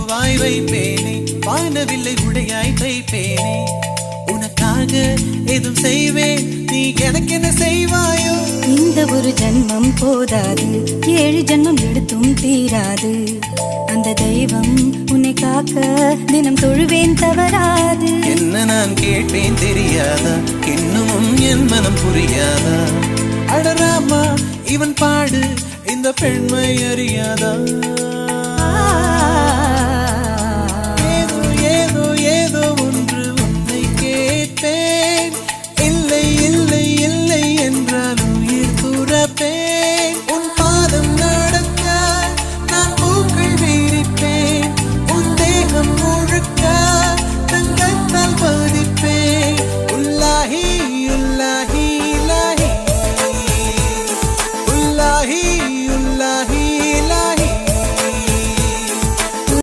பூவாய் வைப்பேனே, வானவில்லை உடையாய் தைப்பேனே, உனக்காக எதுவும் செய்வேன், நீ எனக்கு என்ன செய்வாயோ? இந்த ஒரு ஜன்மம் போதாது, 7 ஜன்மம் எடுத்தும் தீராது. அந்த தெய்வம் உன்னை காக்க தினம் தொழுவேன் தவறாது. என்ன நான் கேட்பேன் தெரியாதா, இன்னமும் என் மனம் புரியாதா? அடராமா இவன் பாடு இந்த பெண்மை அறியாதா?